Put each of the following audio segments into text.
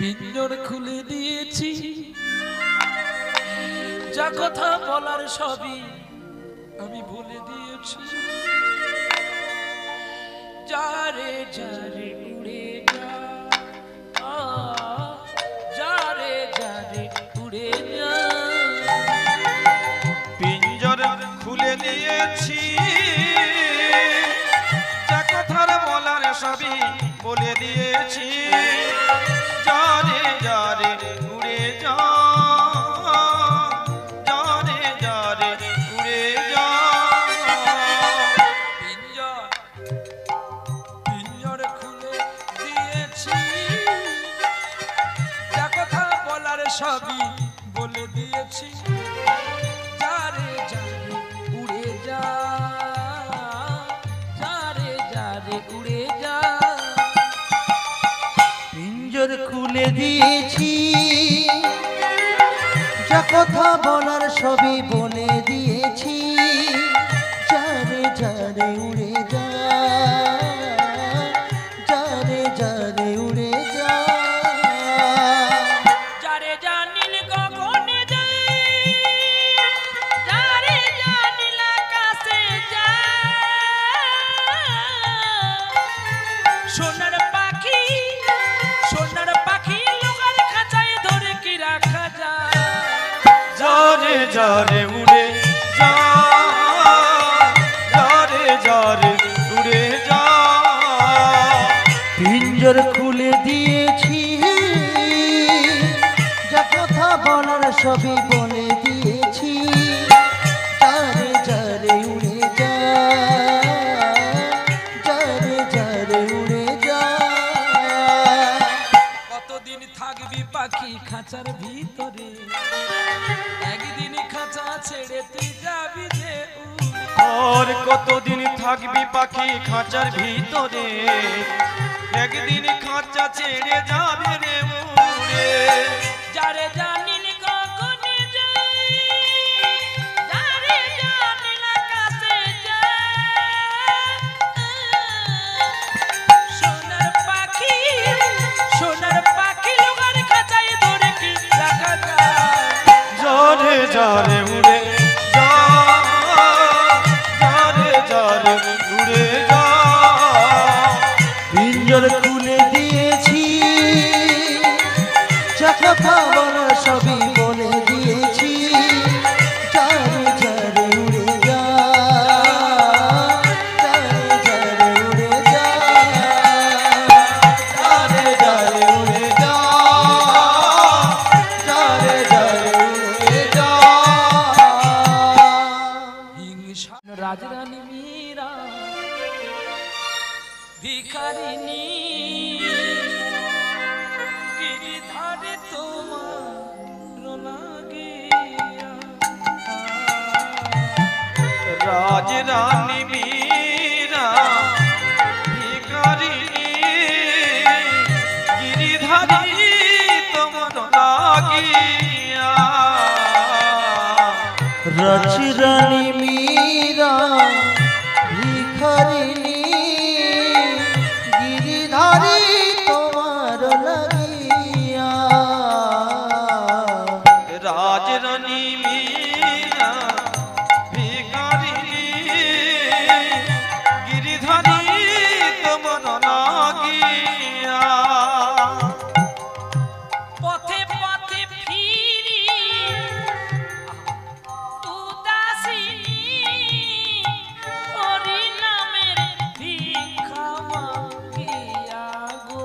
পিঞ্জর খুলে দিয়েছি, যা কথা বলার সবই আমি ভুলে দিয়েছি। যারে যারে উড়ে যা, যারে যারে উড়ে যা। পিঞ্জর খুলে দিয়েছি, যা কথার বলার সবই বলে দিয়েছি। যারে যারে উড়ে যা, যারে যারে উড়ে যা। পিঞ্জর খুলে দিয়েছি, যা কথা বলার সবই বলে দিয়েছি। যারে যারে উড়ে যা, যারে যারে উড়ে যা। পিঞ্জর খুলে দিয়েছি, যা কথা বলার সবই বলে দিয়েছি। যারে যারে উড়ে যা, যারে যারে উড়ে যা। যারে জানিল গগনে যায়, যারে জানিল আকাশে যায়। সোনার পাখি, সোনার পাখি লোকার খাঁচায় ধরে কি রাখা যায়। যারে যারে উড়ে যা, যারে যারে উড়ে যা। পিঞ্জর খুলে দিয়েছি, যা কথা বলার সবই বলে দিয়েছি। যারে যারে উড়ে যা, যারে যারে উড়ে যা। কতদিন থাকবি পাখি খাঁচার ভিতরে, একদিন খাঁচা ছেড়ে তুই যাবি যে উড়ে। আর কতদিন থাকবি পাখি খাঁচার ভিতরে, একদিন খাঁচা ছেড়ে যাবে রে উড়ে। যারে জানিল গগনে যায়, যারে জানিল আকাশে যায়। সোনার পাখি, সোনার পাখি লোকার খাঁচায় ধরে কি রাখা যায়। যারে যারে উড়ে যা, যারে যারে উড়ে যা। পিঞ্জর খুলে দিয়েছি, যা কথা বলার সবই বলে দিয়েছি। যারে যারে উড়ে যা, যারে যারে উড়ে যা, যারে যারে উড়ে যা, যারে যারে উড়ে যা। হিংসা রাজরানী মীরা ভিখারিনী, গিরিধারে তোমার লাগিয়া। রাজ রানী মীরা ভিখারিনী, গিরিধারী তোমার লাগিয়া। রাজরানী মীরা ভিখারিনী, গিরিধারী তোমার লাগিয়া। রাজ রানী মীরা ভিখারিনী, গিরিধারী তোমার লাগিয়া। পথে পথে ফিরি উদাসিনী, হরি নামের ভিক্ষা মাগিয়া গো।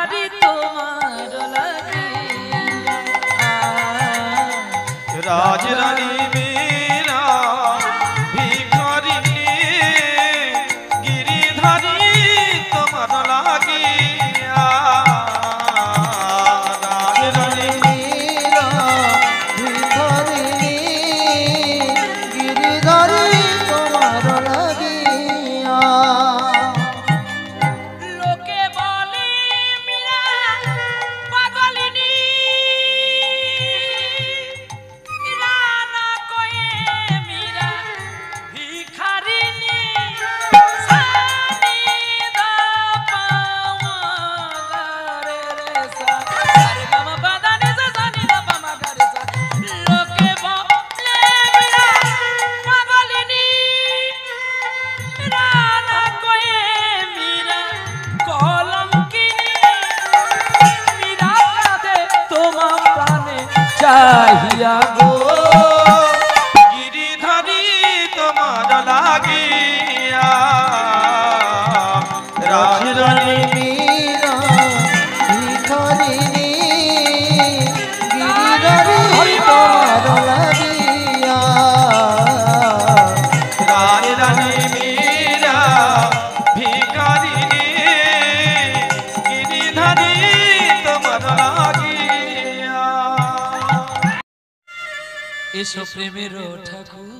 ভিখারি তোমার লাগিয়া রাজরানী মীরা ভিখারিণী গিরিধারী তোমার লাগিয়া রাজরানী মীরা ভিখারিণী গিরিধারী তোমার লাগিয়া লোকে বলে মীরা পাগলিনী রানা কয়ে মীরা ভিখারিনী সানি দা পামা রে রে সা রে গামা বাদানি সা সানি দা পামা রে সা লোকে বলে মীরা পাগলিনী রানা কয়ে মীরা কলঙ্কিনী মীরা কাঁদে তোমার প্রাণে চাহিয়া গো গিরিধারী তোমার লাগিয়া রাজরানী মীরা ভিখারিণী গিরিধারী তোমার লাগিয়া রাজরানী মীরা ভিখারিণী গিরিধারী তোমার লাগিয়া এসো প্রেমের ঠাকুর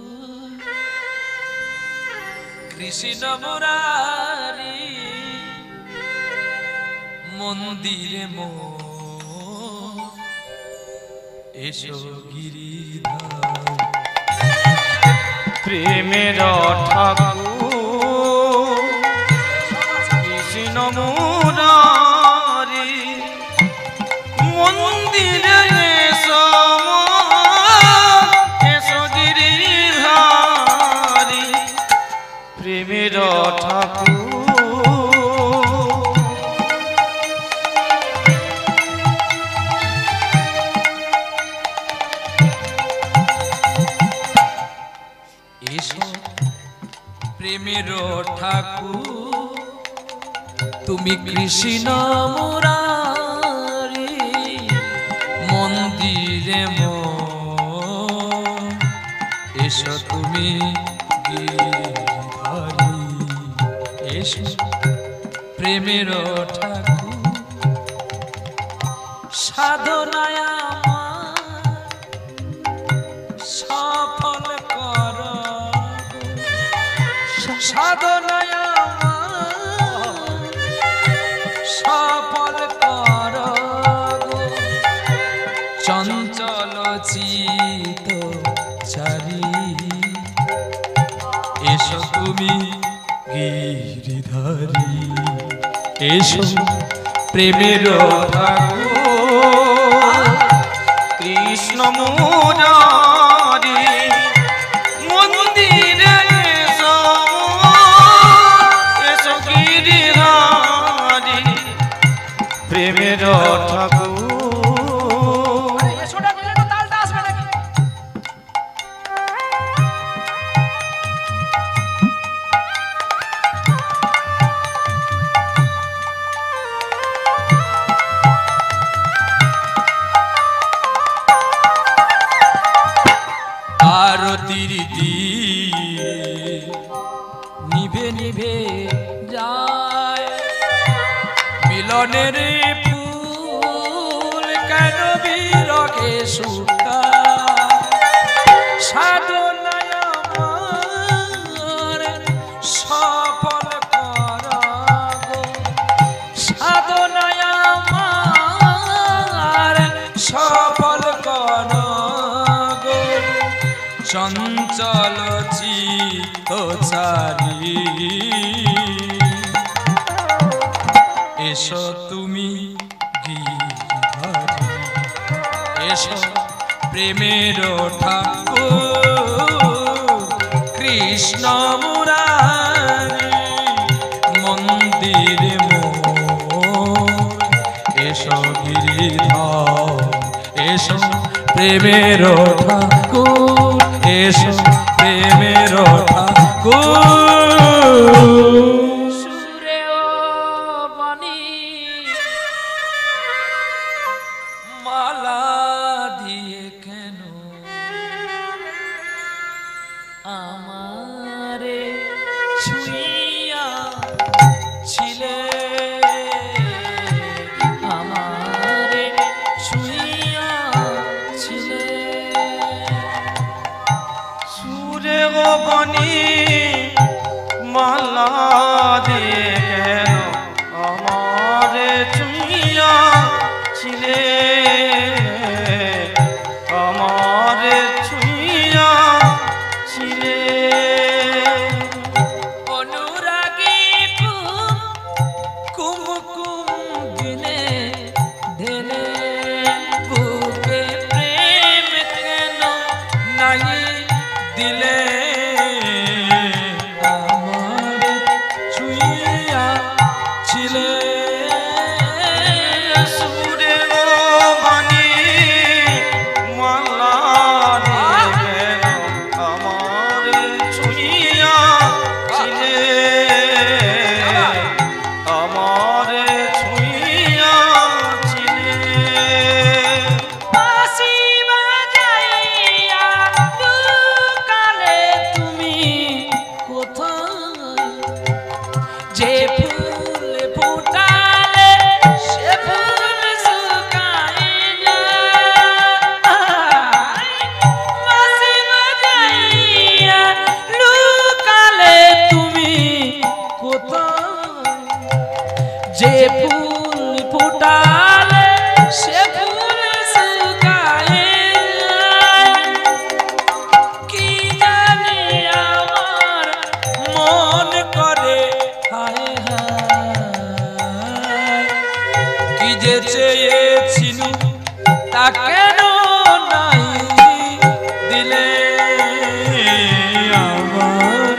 কৃষ্ণ মুরারি মন্দিরে মো এসো গিরিধার প্রেমের ঠাকুর কৃষ্ণ মুরারি মন্দিরে এসো এসো গিরিধারী প্রেমের ঠাকুর এসো প্রেমের ঠাকুর তুমি কৃষ্ণ মুরারি মন্দিরে মো এসো তুমি গিরিধারী এসো প্রেমের ঠাকুর সাধনায় আমার সফল কর সাধনায় আমার সফল কর চঞ্চল চিত চারি এসো তুমি গিরিধারী এসো প্রেমের ঠাকুর কৃষ্ণ মুরারি মন্দিরে এসো এসো গিরিধারী প্রেমের ঠাকুর আরতির দিয়ে নিভে নিভে যায় মিলনের ফুল কেন বিরহে শুকায় সাধনায় আমার সফল কর গো সাধনায় আমার সফল কর গো চঞ্চল চিত্ত চারি এসো তুমি গিরিধারী এসো প্রেমের ঠাকুর কৃষ্ণ মুরারি মন্দিরে মোর এসো গিরিধার এসো প্রেমের ঠাকুর এসো প্রেমের ঠাকুর সুরে ও বাণী ছুঁইয়া ছিলে আমারে ছুঁইয়া ছিলে সুরে গো বনি মালা দিয়ে কেন আমারে ছুঁইয়া ছিলে আমারে ছুঁইয়া ছিলে অনুরাগী কুম কুম দিনে ঢেলে বুকে প্রেম কেন নাই দিলে আমার ছুঁইয়া ছিলে সুরে গো বনি মালা দিয়ে কেন আমারে ছুঁইয়া ছিলে আমারে ছুঁইয়া ছিলে বাঁশি বাজাইয়া দুকালে তুমি কোথায় যে ফুল ফুটালে সে ফুল শুকায় যায় বাঁশি বাজাইয়া লুকালে তুমি কোথায় যে ফুল ফুটালে সে ফুল শুকায় যায় কি জানি আমার মন করে হায় হায় কি যে চেয়েছিনু তা কেন নাই দিলে আমার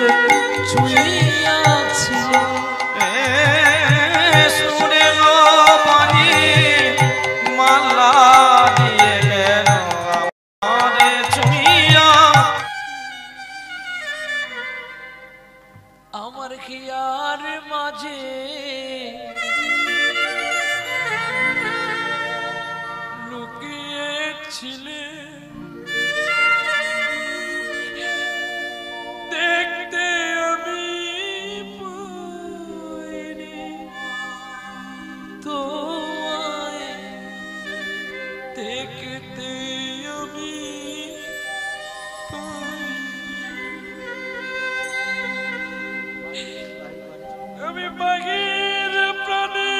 ছুঁইয়া ছিল সুরে গো বনি মালা দিয়ে কেন আমারে ছুঁইয়া আমার খেয়ার মাঝে লুকিয়েছিলে দেখতে আমি পাইনি তোমায় দেখতে আমি পাইনি আমি বাঘের প্রাণে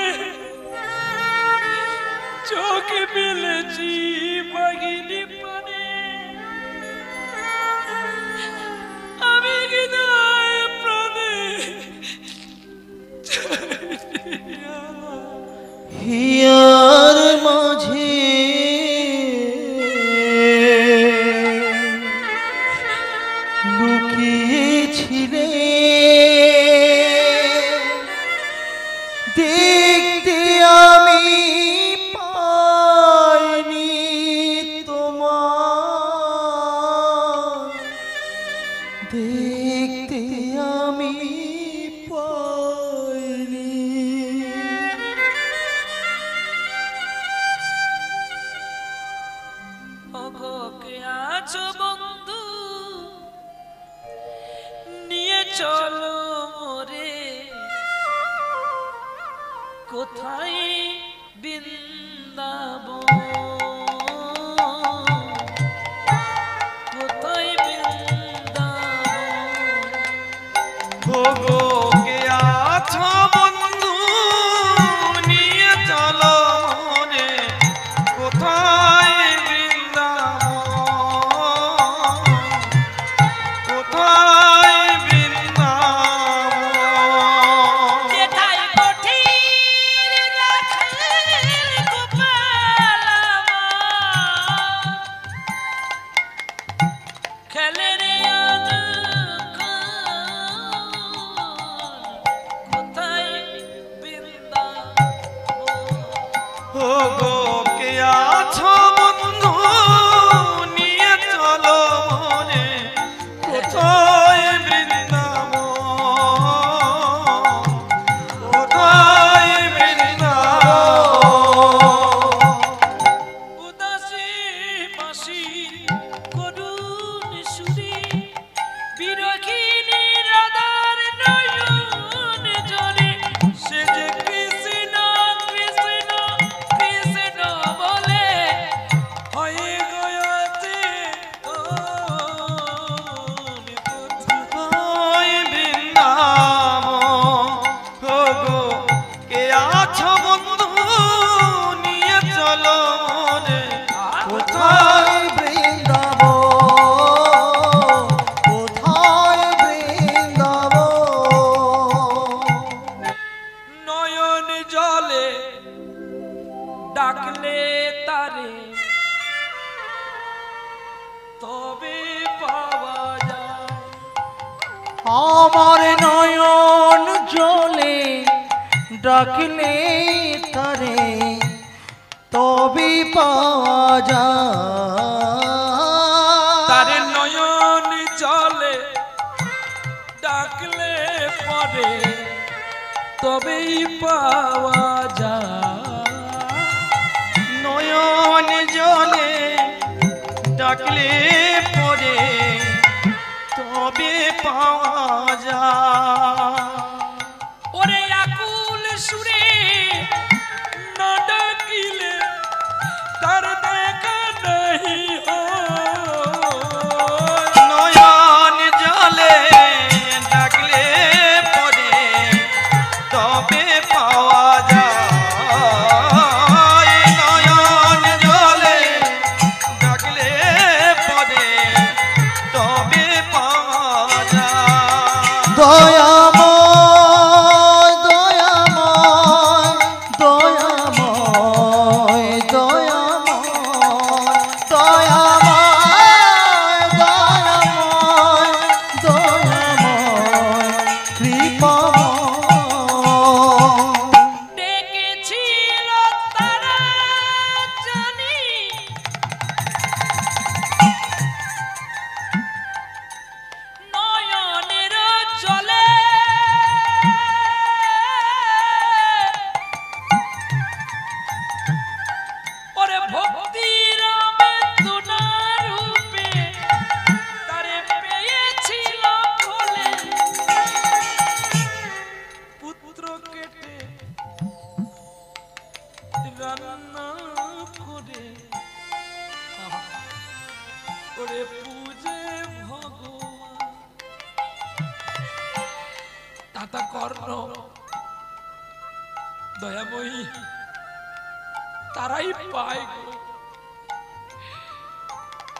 চোখে ফেলেছি বাঘিনী প্রাণে আমি হৃদয় প্রাণে হিয়ার মাঝে লুকিয়েছিলে দেখতে আমি পাইনি তোমার দেখতে আমি পাইনি ওগো কে আছো বন্ধু নিয়ে চলো মোরে কোথায় বৃন্দাবন কোথায় বৃন্দাবন গো কে আছো বন্ধু নিয়ে চলো মনে কোথায় বৃন্দাবন কোথায় বৃন্দাবন যেথায় কঠিন রাখেন গোপাল আমার খেলে রে কোথায় বৃন্দাবন গো কে আছো বন্ধু নিয়ে চলো মনে কোথায় বৃন্দাবন কোথায় বৃন্দাবন উদাসী বাঁশি করুণ সুরে বিরোহিনী রাধার নয় আমার নয়ন জলে ডাকলে তারে তবে পাওয়া যায়। তার নয়ন জলে ডাকলে পরে তবেই পাওয়া যায়। নয়ন জলে ডাকলে পরে তবে পাওয়া যায়। ওরে আকুল সুরে না ডাকিলে তার দেখা নাই হয়। নয়ন জলে ডাকলে পরে তবে পাওয়া যায়। নয়ন জলে ডাকলে পরে তবে পাওয়া যায়। দয়াময় দয়াময় দয়াময় দয়াময় দয়াময় দয়াময় দয়াময় কৃপাময়। ডেকেছিল তারা জানি নয়নের জলে ওরে ভক্তির বেদনা রূপে তারে পেয়েছিল বলে পুত্র কেটে রান্না করে ওরে পূজে ভগবান। তাতা কর্ণ দয়াময়ী তারাই পায় গো।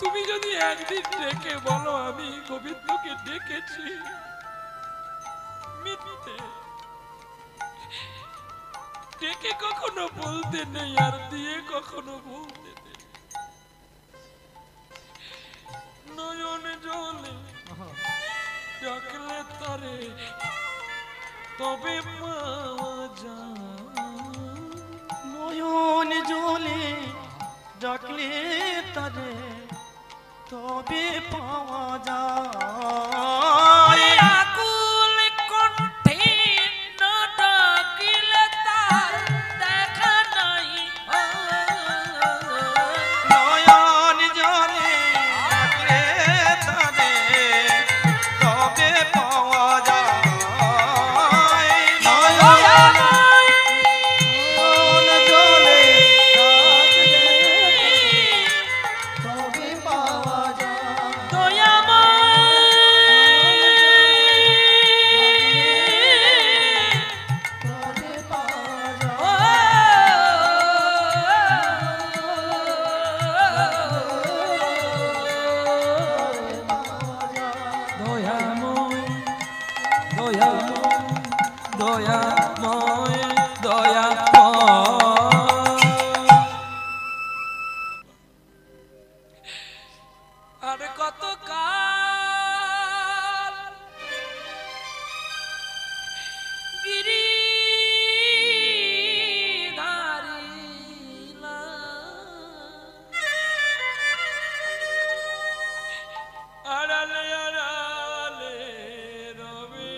তুমি যদি একদিন ডেকে বলো আমি গোবিন্দকে ডেকেছি, মিথ্যে ডেকে কখনো বলতে নেই আর দিয়ে কখনো বলতে নেই। নয়ন জলে ডাকলে তারে তবে পাওয়া যায়। নয়ন জলে ডাকলে তারে তবে পাওয়া যায়। আকুল কণ্ঠে না ডাকিলে তার দেখা নাই হয়। নয়ন জলে ডাকলে তারে তবে পাওয়া যায়। নয়ন জলে ডাকলে তবে পাওয়া যায়। তবে পাওয়া যায়। আর কত কাল গিরিধারিলা আড়ালে আড়ালে রবি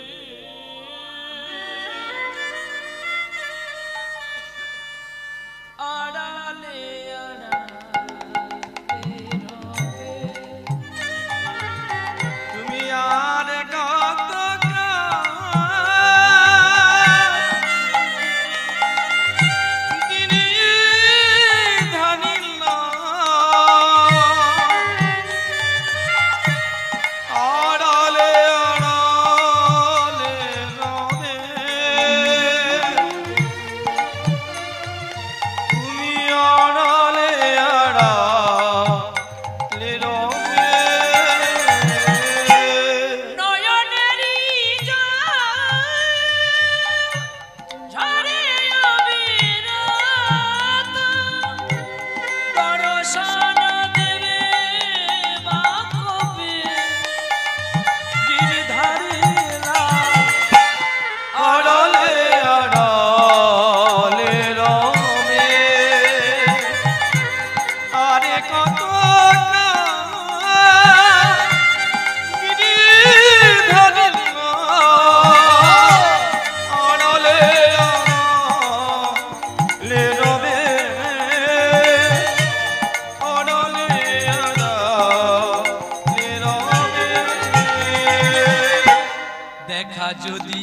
দেখা যদি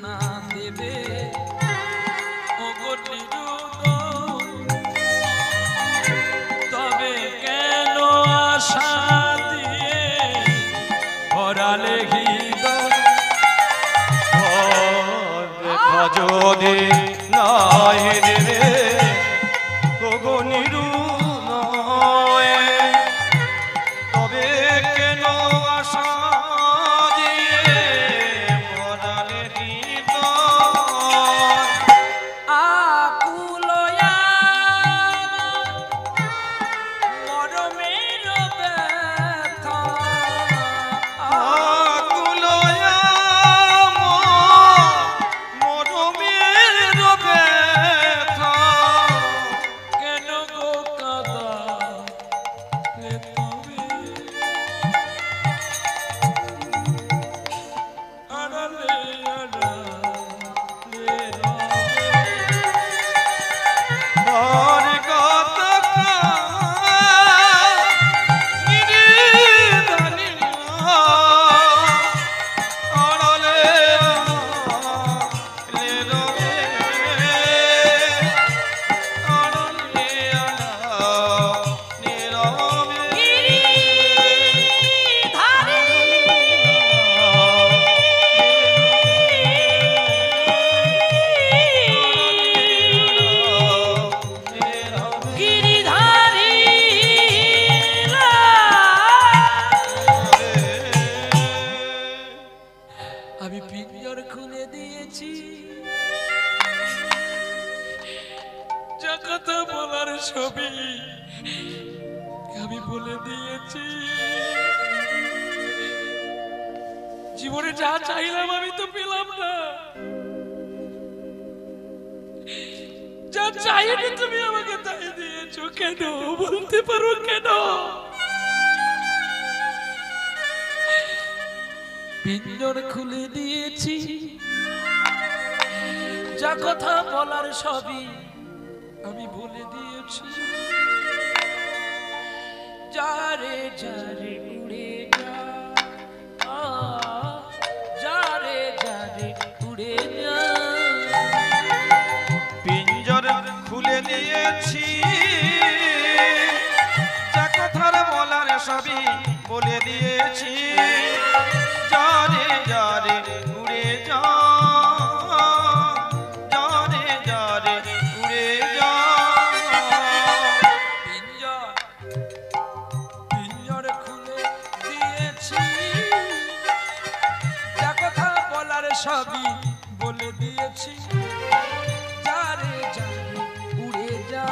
না দেবে ওগো নিরুদন, তবে কেন আশা দিয়ে ভরালে হৃদয়? দেখা যদি নাই দেবে ওগো নিরুদয়, তবে কেন আশা দিয়ে ভরালে হৃদয়? আকুল মরমের ব্যথা, আকুল মরমের ব্যথা, কেন গো কাঁদালে তবে আড়ালে আড়ালে রবে। আর কত নিরিদানি আড়ালে আড়ালে রবে, আড়ালে আড়ালে রবে। গিরিধারী আমি পিঞ্জর খুলে দিয়েছি, যা কথা বলার ছবি আমি বলে দিয়েছি। জীবনে যা চাইলাম আমি তো পেলাম না, যা চাইনি তুমি আমাকে তাই দিয়েছো। কেন বলতে পারো কেন? পিঞ্জর খুলে দিয়েছি, যা কথা বলার সবই আমি বলে দিয়েছি। যারে যারে উড়ে যা, যারে যারে উড়ে যা। পিঞ্জর খুলে দিয়েছি, যা কথার বলার সবই বলে দিয়েছি। যারে যারে উড়ে যা, যারে যারে উড়ে যা। পিঞ্জর পিঞ্জর খুলে দিয়েছি, যা কথা বলার সবই বলে দিয়েছি। যারে যারে উড়ে যা,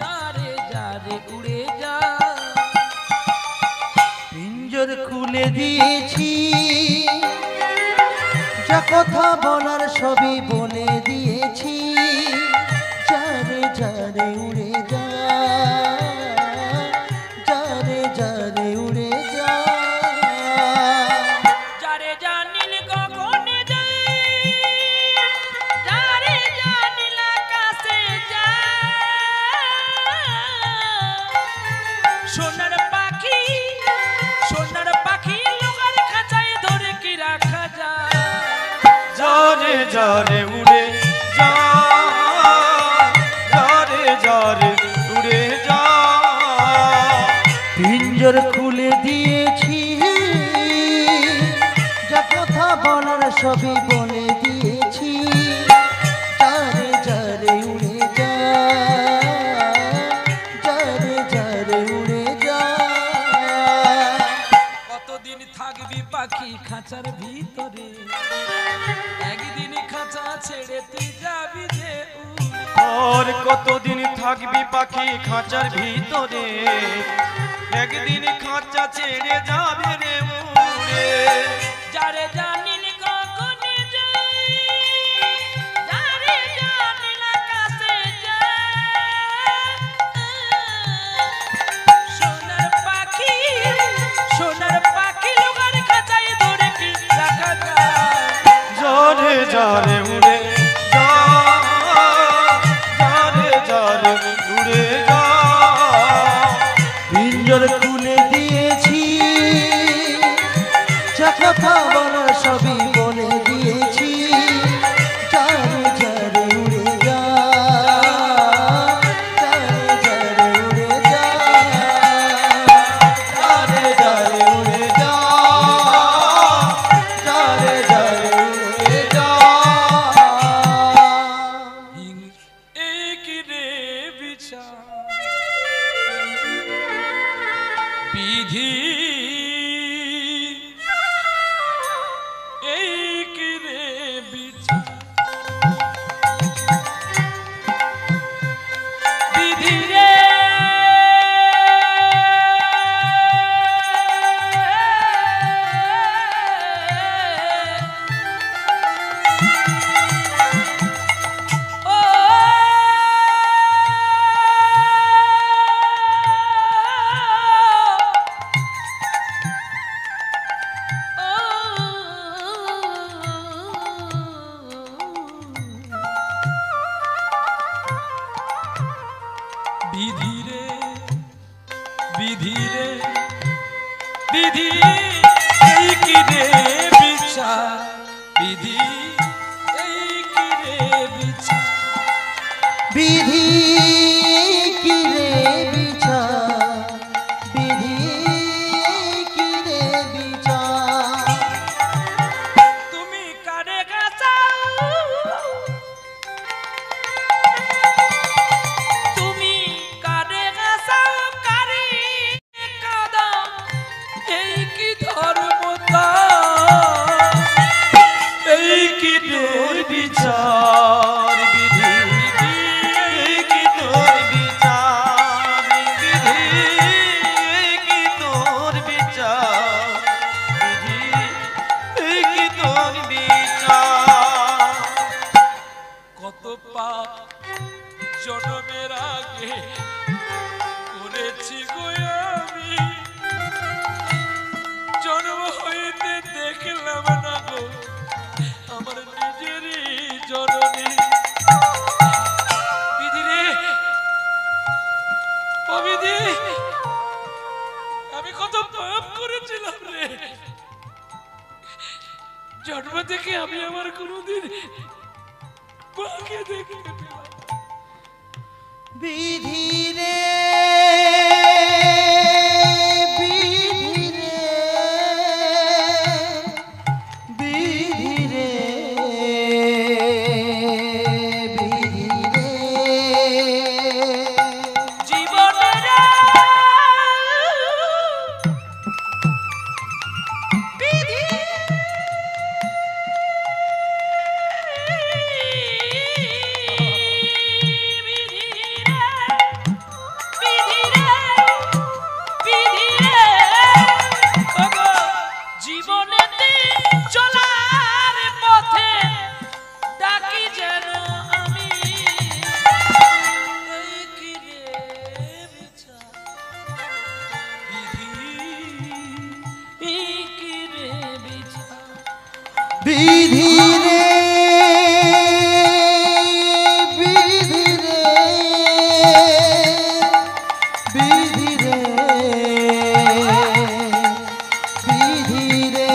যারে যারে উড়ে যা। পিঞ্জর খুলে দিয়েছি, যা কথা বলার সবই বলে দিয়েছি। যারে যারে উড়ে যা, যারে যারে উড়ে যা। যারে জানিল গগনে যায়, যারে জানিল আকাশে যায়। সোনার পাখি, সোনার পাখি লোকার খাঁচায় ধরে কি রাখা যায়? যারে যারে উড়ে যা, যারে যারে উড়ে যা। পিঞ্জর খুলে দিয়েছি, যা কথা বলার সবই বলে দিয়েছি। যারে যারে উড়ে যা, যারে যারে উড়ে যা। কতদিন থাকবি পাখি খাঁচার ভিতরে, একদিন খাঁচা ছেড়ে তুই যাবি যে উড়ে। আর কতদিন থাকবি পাখি খাঁচার ভিতরে, একদিন খাঁচা ছেড়ে যাবে রে উড়ে। যারে জানিল গগনে যায়, যারে জানিল আকাশে যায়। সোনার পাখি, সোনার পাখি লোকার খাঁচায় ধরে কি রাখা যায়? যারে যারে উড়ে যা, যারে যারে উড়ে যা। পিঞ্জর খুলে দিয়েছি, কথা বলার সবই বলে দিয়েছি যারে যারে উড়ে যা যারে যারে উড়ে যা যারে যারে উড়ে যা যারে যারে উড়ে যা এই কি রে বিচার বিধি এই কি রে বিচার বিধি রে বিধি রে বিধি রে বিধি এই কি রে বিচার বিধি এই কি রে বিচার বিধি কি রে বিচার বিধি কি রে বিচার তুমি কারে গাছাও তুমি কারে গাছাও কারি কাদা এই কি ধর্মতা এই কি তোর বিচার বিধি এই কি তোর বিচার বিধি এই কি তোর বিচার বিধি এই কি তোর বিচার কত পাপ জন্মের আগে করেছি গো আমি জন্ম হইতে দেখলাম না গো আমার নিজেরই জননী বিধি রে ও বিধি আমি কত পাপ করেছিলাম রে জন্ম থেকে আমি আমার কোনোদিন মাকে দেখিনি বিধি রে বিধি রে বিধি রে বিধি রে জীবনের বিধি জীবনেতে চলার পথে ডাকি যেন আমি এই কি রে বিচার বিধি এই কি রে বিচার বিধি রে বিধি রে বিধি রে বিধি রে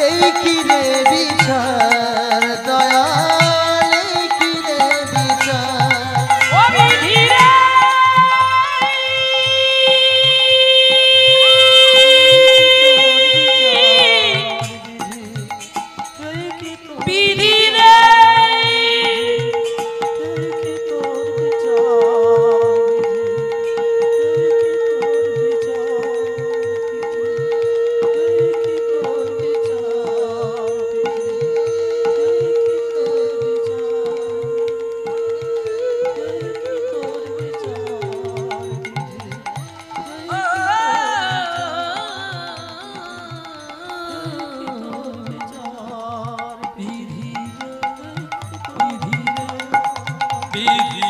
এই কি রে বিচার দয়াল এই কি রে বিচার ও বিধি রে বিধি রে বিধি